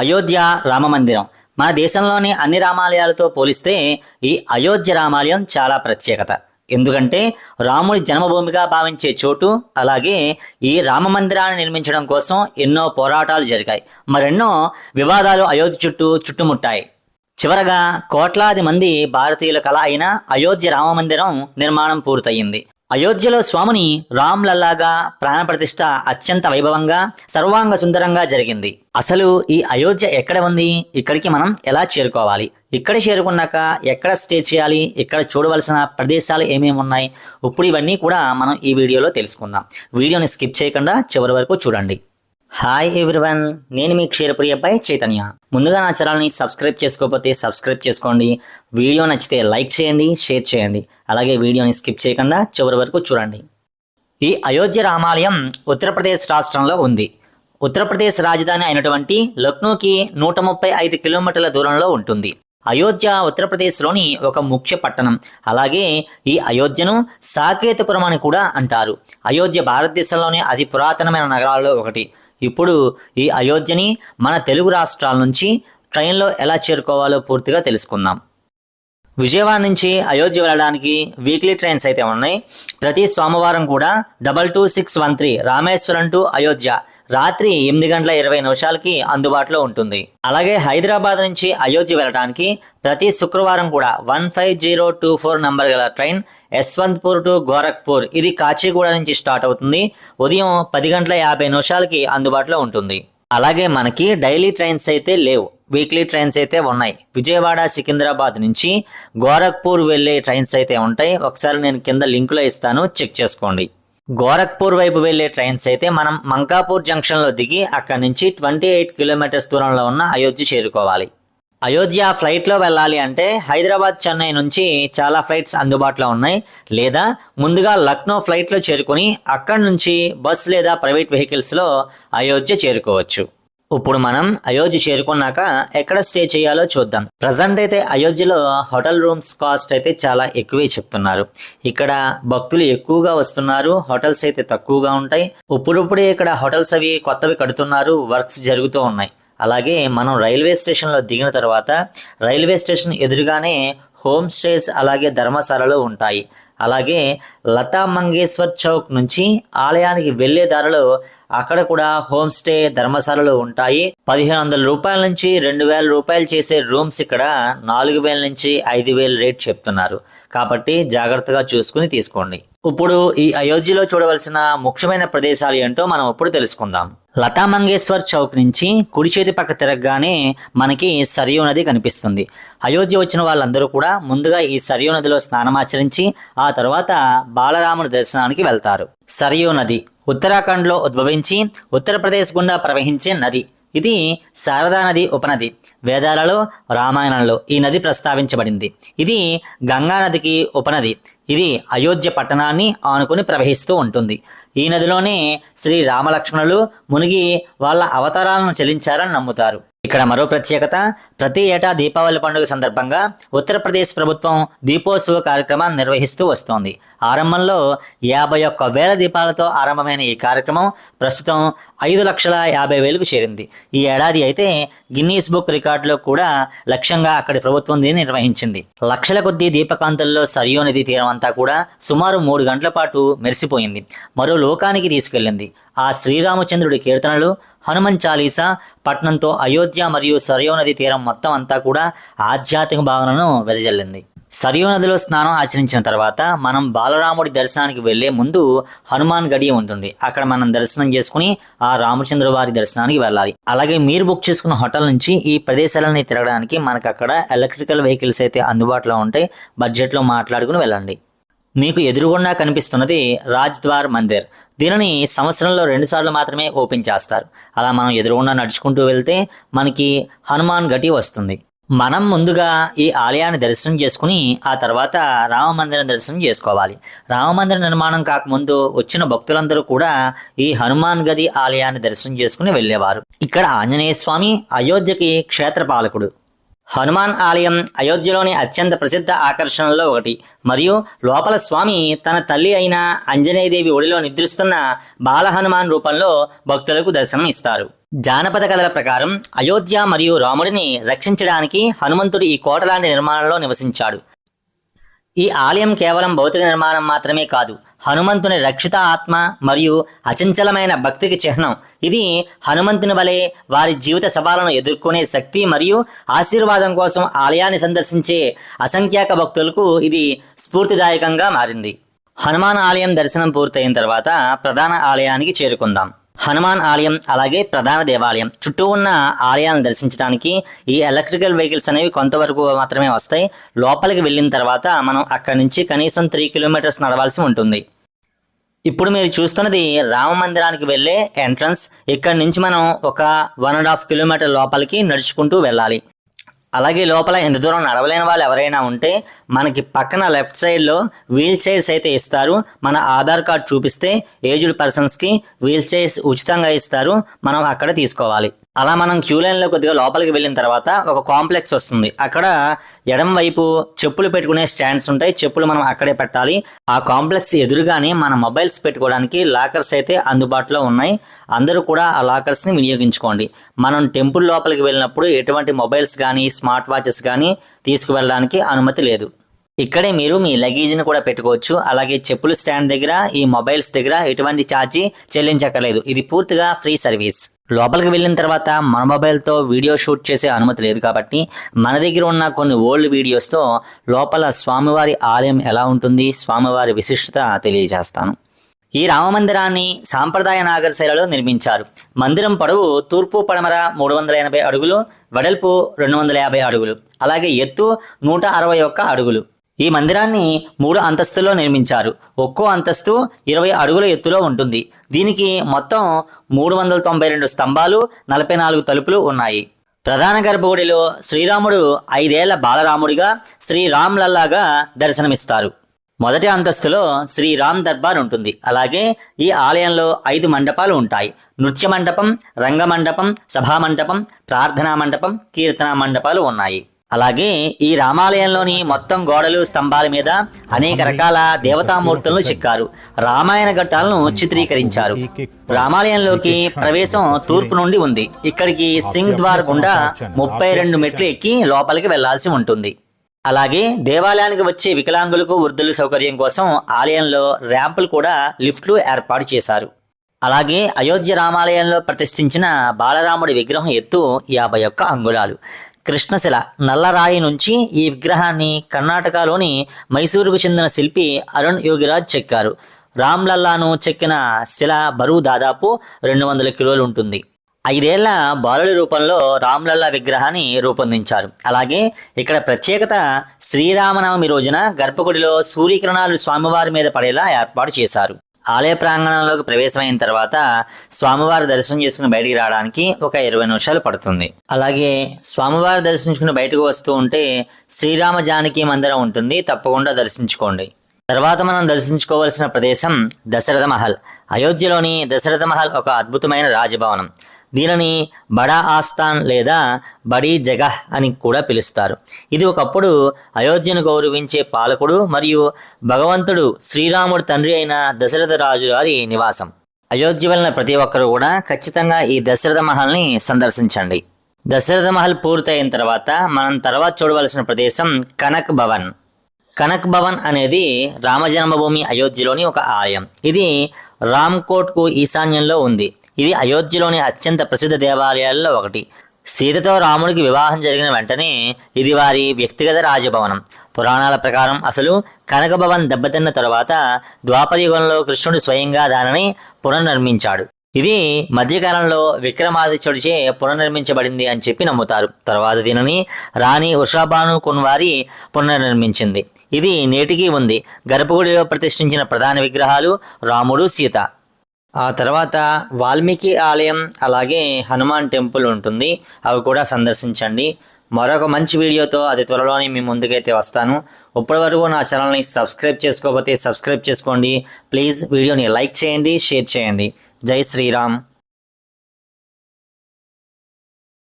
అయోధ్య రామమందిరం మన దేశంలోని అన్ని రామాలయాలతో పోలిస్తే ఈ అయోధ్య రామాలయం చాలా ప్రత్యేకత. ఎందుకంటే రాముడి జన్మభూమిగా భావించే చోటు. అలాగే ఈ రామమందిరాన్ని నిర్మించడం కోసం ఎన్నో పోరాటాలు జరిగాయి, మరెన్నో వివాదాలు అయోధ్య చుట్టూ చుట్టుముట్టాయి. చివరగా కోట్లాది మంది భారతీయుల కళ అయిన అయోధ్య రామమందిరం నిర్మాణం పూర్తయింది. అయోధ్యలో స్వామిని రామ్లల్లాగా ప్రాణప్రతిష్ఠ అత్యంత వైభవంగా సర్వాంగ సుందరంగా జరిగింది. అసలు ఈ అయోధ్య ఎక్కడ ఉంది, ఇక్కడికి మనం ఎలా చేరుకోవాలి, ఇక్కడ చేరుకున్నాక ఎక్కడ స్టే చేయాలి, ఇక్కడ చూడవలసిన ప్రదేశాలు ఏమేమి ఉన్నాయి, ఇప్పుడు ఇవన్నీ కూడా మనం ఈ వీడియోలో తెలుసుకుందాం. వీడియోని స్కిప్ చేయకుండా చివరి వరకు చూడండి. హాయ్ ఎవ్రీవన్, నేను మీ క్షీరప్రియ అబ్బాయి చైతన్య. ముందుగా నా ఛానల్ని సబ్స్క్రైబ్ చేసుకోకపోతే సబ్స్క్రైబ్ చేసుకోండి. వీడియో నచ్చితే లైక్ చేయండి, షేర్ చేయండి. అలాగే వీడియోని స్కిప్ చేయకుండా చివరి వరకు చూడండి. ఈ అయోధ్య రామాలయం ఉత్తరప్రదేశ్ రాష్ట్రంలో ఉంది. ఉత్తరప్రదేశ్ రాజధాని అయినటువంటి లక్నోకి 135 కిలోమీటర్ల దూరంలో ఉంటుంది. అయోధ్య ఉత్తరప్రదేశ్లోని ఒక ముఖ్య పట్టణం. అలాగే ఈ అయోధ్యను సాకేతపురం అని కూడా అంటారు. అయోధ్య భారతదేశంలోని అతి పురాతనమైన నగరాల్లో ఒకటి. ఇప్పుడు ఈ అయోధ్యని మన తెలుగు రాష్ట్రాల నుంచి ట్రైన్లో ఎలా చేరుకోవాలో పూర్తిగా తెలుసుకుందాం. విజయవాడ నుంచి అయోధ్య వెళ్ళడానికి వీక్లీ ట్రైన్స్ అయితే ఉన్నాయి. ప్రతి సోమవారం కూడా 22613 రామేశ్వరం టు అయోధ్య రాత్రి 8:20 అందుబాటులో ఉంటుంది. అలాగే హైదరాబాద్ నుంచి అయోధ్య వెళ్ళడానికి ప్రతి శుక్రవారం కూడా 15024 నంబర్ గల ట్రైన్ యశ్వంత్పూర్ టు గోరఖ్పూర్, ఇది కాచిగూడ నుంచి స్టార్ట్ అవుతుంది. ఉదయం 10:50 అందుబాటులో ఉంటుంది. అలాగే మనకి డైలీ ట్రైన్స్ అయితే లేవు, వీక్లీ ట్రైన్స్ అయితే ఉన్నాయి. విజయవాడ సికింద్రాబాద్ నుంచి గోరఖ్పూర్ వెళ్ళే ట్రైన్స్ అయితే ఉంటాయి. ఒకసారి నేను కింద లింకులో ఇస్తాను, చెక్ చేసుకోండి. గోరఖ్పూర్ వైపు వెళ్లే ట్రైన్స్ అయితే మనం మంకాపూర్ జంక్షన్లో దిగి అక్కడి నుంచి 28 కిలోమీటర్స్ దూరంలో ఉన్న అయోధ్య చేరుకోవాలి. అయోధ్య ఫ్లైట్లో వెళ్ళాలి అంటే హైదరాబాద్ చెన్నై నుంచి చాలా ఫ్లైట్స్ అందుబాటులో ఉన్నాయి. లేదా ముందుగా లక్నో ఫ్లైట్లో చేరుకొని అక్కడి నుంచి బస్ లేదా ప్రైవేట్ వెహికల్స్లో అయోధ్య చేరుకోవచ్చు. ఇప్పుడు మనం అయోధ్య చేరుకున్నాక ఎక్కడ స్టే చేయాలో చూద్దాం. ప్రజెంట్ అయితే అయోధ్యలో హోటల్ రూమ్స్ కాస్ట్ అయితే చాలా ఎక్కువే చెప్తున్నారు. ఇక్కడ భక్తులు ఎక్కువగా వస్తున్నారు, హోటల్స్ అయితే తక్కువగా ఉంటాయి. ఇప్పుడిప్పుడే ఇక్కడ హోటల్స్ అవి కొత్తవి కడుతున్నారు, వర్క్స్ జరుగుతూ ఉన్నాయి. అలాగే మనం రైల్వే స్టేషన్లో దిగిన తర్వాత రైల్వే స్టేషన్ ఎదురుగానే హోమ్ స్టేస్ అలాగే ధర్మశాలలు ఉంటాయి. అలాగే లతా మంగేశ్వర్ చౌక్ నుంచి ఆలయానికి వెళ్లే దారిలో అక్కడ కూడా హోమ్ స్టే ధర్మశాలలు ఉంటాయి. 1500 రూపాయల నుంచి 2000 రూపాయలు చేసే రూమ్స్ ఇక్కడ 4000 నుంచి 5000 రేట్ చెప్తున్నారు. కాబట్టి జాగ్రత్తగా చూసుకుని తీసుకోండి. ఇప్పుడు ఈ అయోధ్యలో చూడవలసిన ముఖ్యమైన ప్రదేశాలు ఏంటో మనం ఇప్పుడు తెలుసుకుందాం. లతా మంగేశ్వర్ చౌక్ నుంచి కుడి చేతి పక్క తిరగగానే మనకి సరియూ నది కనిపిస్తుంది. అయోధ్య వచ్చిన వాళ్ళందరూ కూడా ముందుగా ఈ సరియూ నదిలో స్నానమాచరించి ఆ తర్వాత బాలరాముడి దర్శనానికి వెళ్తారు. సరియూ నది ఉత్తరాఖండ్లో ఉద్భవించి ఉత్తరప్రదేశ్ గుండా ప్రవహించే నది. ఇది శారదా నది ఉపనది. వేదాలలో రామాయణంలో ఈ నది ప్రస్తావించబడింది. ఇది గంగా నదికి ఉపనది. ఇది అయోధ్య పట్టణాన్ని ఆనుకుని ప్రవహిస్తూ ఉంటుంది. ఈ నదిలోనే శ్రీ రామలక్ష్మణులు మునిగి వాళ్ళ అవతారాలను చెల్లించారని నమ్ముతారు. ఇక్కడ మరో ప్రత్యేకత, ప్రతి ఏటా దీపావళి పండుగ సందర్భంగా ఉత్తరప్రదేశ్ ప్రభుత్వం దీపోత్సవ కార్యక్రమాన్ని నిర్వహిస్తూ వస్తోంది. ఆరంభంలో 51,000 దీపాలతో ఆరంభమైన ఈ కార్యక్రమం ప్రస్తుతం 5,50,000కు చేరింది. ఈ ఏడాది అయితే గిన్నీస్ బుక్ రికార్డులో కూడా లక్ష్యంగా అక్కడి ప్రభుత్వం దీన్ని నిర్వహించింది. లక్షల కొద్దీ దీపకాంతుల్లో సరియూ నది తీరం అంతా కూడా సుమారు 3 గంటల పాటు మెరిసిపోయింది, మరో లోకానికి తీసుకెళ్లింది. ఆ శ్రీరామచంద్రుడి కీర్తనలు, హనుమన్ చాలీసా పట్నంతో అయోధ్య మరియు సరియూ నది తీరం మొత్తం అంతా కూడా ఆధ్యాత్మిక భావనను వెదజల్లింది. సరియూ నదిలో స్నానం ఆచరించిన తర్వాత మనం బాలరాముడి దర్శనానికి వెళ్లే ముందు హనుమాన్ గడి ఉంటుంది. అక్కడ మనం దర్శనం చేసుకుని ఆ రామచంద్ర వారి దర్శనానికి వెళ్ళాలి. అలాగే మీరు బుక్ చేసుకున్న హోటల్ నుంచి ఈ ప్రదేశాలని తిరగడానికి మనకు అక్కడ ఎలక్ట్రికల్ వెహికల్స్ అయితే అందుబాటులో ఉంటాయి. బడ్జెట్లో మాట్లాడుకుని వెళ్ళండి. మీకు ఎదురుగుండా కనిపిస్తున్నది రాజ్ద్వార్ మందిర్. దీనిని సంవత్సరంలో 2 సార్లు మాత్రమే ఓపెన్ చేస్తారు. అలా మనం ఎదురుగుండా నడుచుకుంటూ వెళ్తే మనకి హనుమాన్ గటి వస్తుంది. మనం ముందుగా ఈ ఆలయాన్ని దర్శనం చేసుకుని ఆ తర్వాత రామమందిరం దర్శనం చేసుకోవాలి. రామమందిర నిర్మాణం కాకముందు వచ్చిన భక్తులందరూ కూడా ఈ హనుమాన్ గది ఆలయాన్ని దర్శనం చేసుకుని వెళ్ళేవారు. ఇక్కడ ఆంజనేయ స్వామి అయోధ్యకి క్షేత్రపాలకుడు. హనుమాన్ ఆలయం అయోధ్యలోని అత్యంత ప్రసిద్ధ ఆకర్షణల్లో ఒకటి మరియు లోపల స్వామి తన తల్లి అయిన అంజనేయదేవి ఒడిలో నిద్రిస్తున్న బాల హనుమాన్ రూపంలో భక్తులకు దర్శనం ఇస్తారు. జానపద కథల ప్రకారం అయోధ్య మరియు రాముడిని రక్షించడానికి హనుమంతుడు ఈ కోట లాంటి నిర్మాణంలో నివసించాడు. ఈ ఆలయం కేవలం భౌతిక నిర్మాణం మాత్రమే కాదు, హనుమంతుని రక్షిత ఆత్మ మరియు అచంచలమైన భక్తికి చిహ్నం. ఇది హనుమంతుని వలె వారి జీవిత సవాళ్లను ఎదుర్కొనే శక్తి మరియు ఆశీర్వాదం కోసం ఆలయాన్ని సందర్శించే అసంఖ్యాక భక్తులకు ఇది స్ఫూర్తిదాయకంగా మారింది. హనుమాన్ ఆలయం దర్శనం పూర్తయిన తర్వాత ప్రధాన ఆలయానికి చేరుకుందాం. హనుమాన్ ఆలయం అలాగే ప్రధాన దేవాలయం చుట్టూ ఉన్న ఆలయాలను దర్శించడానికి ఈ ఎలక్ట్రికల్ వెహికల్స్ అనేవి కొంతవరకు మాత్రమే వస్తాయి. లోపలికి వెళ్ళిన తర్వాత మనం అక్కడి నుంచి కనీసం 3 కిలోమీటర్స్ నడవాల్సి ఉంటుంది. ఇప్పుడు మీరు చూస్తున్నది రామ మందిరానికి వెళ్ళే ఎంట్రన్స్. ఇక్కడి నుంచి మనం ఒక 1.5 కిలోమీటర్ లోపలికి నడుచుకుంటూ వెళ్ళాలి. అలాగే లోపల ఎంత దూరం నడవలేని వాళ్ళు ఎవరైనా ఉంటే మనకి పక్కన లెఫ్ట్ సైడ్లో వీల్ చైర్స్ అయితే ఇస్తారు. మన ఆధార్ కార్డ్ చూపిస్తే ఏజ్డ్ పర్సన్స్కి వీల్ చైర్స్ ఉచితంగా ఇస్తారు, మనం అక్కడ తీసుకోవాలి. అలా మనం క్యూ లైన్లో కొద్దిగా లోపలికి వెళ్ళిన తర్వాత ఒక కాంప్లెక్స్ వస్తుంది. అక్కడ ఎడం వైపు చెప్పులు పెట్టుకునే స్టాండ్స్ ఉంటాయి, చెప్పులు మనం అక్కడే పెట్టాలి. ఆ కాంప్లెక్స్ ఎదురుగానే మన మొబైల్స్ పెట్టుకోవడానికి లాకర్స్ అయితే అందుబాటులో ఉన్నాయి. అందరూ కూడా ఆ లాకర్స్ని వినియోగించుకోండి. మనం టెంపుల్ లోపలికి వెళ్ళినప్పుడు ఎటువంటి మొబైల్స్ కానీ స్మార్ట్ వాచెస్ కానీ తీసుకువెళ్ళడానికి అనుమతి లేదు. ఇక్కడే మీరు మీ లగేజ్ని కూడా పెట్టుకోవచ్చు. అలాగే చెప్పుల స్టాండ్ దగ్గర ఈ మొబైల్స్ దగ్గర ఎటువంటి ఛార్జీ చెల్లించక్కర్లేదు. ఇది పూర్తిగా ఫ్రీ సర్వీస్. లోపలికి వెళ్ళిన తర్వాత మన మొబైల్తో వీడియో షూట్ చేసే అనుమతి లేదు కాబట్టి మన దగ్గర ఉన్న కొన్ని ఓల్డ్ వీడియోస్తో లోపల స్వామివారి ఆలయం ఎలా ఉంటుంది, స్వామివారి విశిష్టత తెలియజేస్తాను. ఈ రామమందిరాన్ని సాంప్రదాయ నాగర శైలిలో నిర్మించారు. మందిరం పొడవు తూర్పు పడమర 380 అడుగులు, వెడల్పు 250 అడుగులు, అలాగే ఎత్తు 161 అడుగులు. ఈ మందిరాన్ని 3 అంతస్తుల్లో నిర్మించారు. ఒక్కో అంతస్తు 20 అడుగుల ఎత్తులో ఉంటుంది. దీనికి మొత్తం 392 స్తంభాలు, 44 తలుపులు ఉన్నాయి. ప్రధాన గర్భగుడిలో శ్రీరాముడు 5 ఏళ్ల బాలరాముడిగా, శ్రీరామ్ లల్లాగా దర్శనమిస్తారు. మొదటి అంతస్తులో శ్రీరామ్ దర్బార్ ఉంటుంది. అలాగే ఈ ఆలయంలో 5 మండపాలు ఉంటాయి. నృత్య మండపం, రంగమండపం, సభామండపం, ప్రార్థనా మండపం, కీర్తన మండపాలు ఉన్నాయి. అలాగే ఈ రామాలయంలోని మొత్తం గోడలు స్తంభాల మీద అనేక రకాల దేవతామూర్తులను చెక్కారు. రామాయణ ఘట్టాలను చిత్రీకరించారు. రామాలయంలోకి ప్రవేశం తూర్పు నుండి ఉంది. ఇక్కడికి సింగ్ ద్వార్ గుండా 32 మెట్లు ఎక్కి లోపలికి వెళ్లాల్సి ఉంటుంది. అలాగే దేవాలయానికి వచ్చే వికలాంగులకు, వృద్ధుల సౌకర్యం కోసం ఆలయంలో ర్యాంపులు కూడా లిఫ్ట్లు ఏర్పాటు చేశారు. అలాగే అయోధ్య రామాలయంలో ప్రతిష్ఠించిన బాలరాముడి విగ్రహం ఎత్తు 51 అంగుళాలు. కృష్ణశిల నల్లరాయి నుంచి ఈ విగ్రహాన్ని కర్ణాటకలోని మైసూరుకు చెందిన శిల్పి అరుణ్ యోగిరాజ్ చెక్కారు. రామ్ లల్లాను చెక్కిన శిల బరువు దాదాపు 200 కిలోలు ఉంటుంది. 5 ఏళ్ల బాలుడి రూపంలో రామ్ లల్లా విగ్రహాన్ని రూపొందించారు. అలాగే ఇక్కడ ప్రత్యేకత శ్రీరామనవమి రోజున గర్భగుడిలో సూర్యకిరణాలు స్వామివారి మీద పడేలా ఏర్పాటు చేశారు. ఆలయ ప్రాంగణంలోకి ప్రవేశమైన తర్వాత స్వామివారి దర్శనం చేసుకుని బయటికి రావడానికి ఒక 20 నిమిషాలు పడుతుంది. అలాగే స్వామివారి దర్శించుకుని బయటకు వస్తూ ఉంటే శ్రీరామ జానకి మందిరం ఉంటుంది, తప్పకుండా దర్శించుకోండి. తర్వాత మనం దర్శించుకోవాల్సిన ప్రదేశం దశరథ మహల్. అయోధ్యలోని దశరథ మహల్ ఒక అద్భుతమైన రాజభవనం. దీనిని బడా ఆస్థాన్ లేదా బడీ జగహ్ అని కూడా పిలుస్తారు. ఇది ఒకప్పుడు అయోధ్యను గౌరవించే పాలకుడు మరియు భగవంతుడు శ్రీరాముడు తండ్రి అయిన దశరథ రాజు గారి నివాసం. అయోధ్య వెళ్ళిన ప్రతి ఒక్కరు కూడా ఖచ్చితంగా ఈ దశరథ మహల్ని సందర్శించండి. దశరథ మహల్ పూర్తయిన తర్వాత మనం తర్వాత చూడవలసిన ప్రదేశం కనక్ భవన్. కనక్ భవన్ అనేది రామజన్మభూమి అయోధ్యలోని ఒక ఆలయం. ఇది రామ్కోట్కు ఈశాన్యంలో ఉంది. ఇది అయోధ్యలోని అత్యంత ప్రసిద్ధ దేవాలయాల్లో ఒకటి. సీతతో రాముడికి వివాహం జరిగిన వెంటనే ఇది వారి వ్యక్తిగత రాజభవనం. పురాణాల ప్రకారం అసలు కనక భవన్ దెబ్బతిన్న తరువాత ద్వాపరయుగంలో కృష్ణుడు స్వయంగా దానిని పునర్నిర్మించాడు. ఇది మధ్యకాలంలో విక్రమాదిత్యుడిచే పునర్నిర్మించబడింది అని చెప్పి నమ్ముతారు. తర్వాత దీనిని రాణి ఉషాబాను కున్వారి పునర్నిర్మించింది. ఇది నేటికి ఉంది. గర్భగుడిలో ప్రతిష్ఠించిన ప్రధాన విగ్రహాలు రాముడు, సీత. ఆ తర్వాత వాల్మీకి ఆలయం అలాగే హనుమాన్ టెంపుల్ ఉంటుంది. అవి కూడా సందర్శించండి. మరొక మంచి వీడియోతో అతి త్వరలోనే మీ ముందుకైతే వస్తాను. ఇప్పటి వరకు నా ఛానల్ని సబ్స్క్రైబ్ చేసుకోకపోతే సబ్స్క్రైబ్ చేసుకోండి. ప్లీజ్ వీడియోని లైక్ చేయండి, షేర్ చేయండి. జై శ్రీరామ్.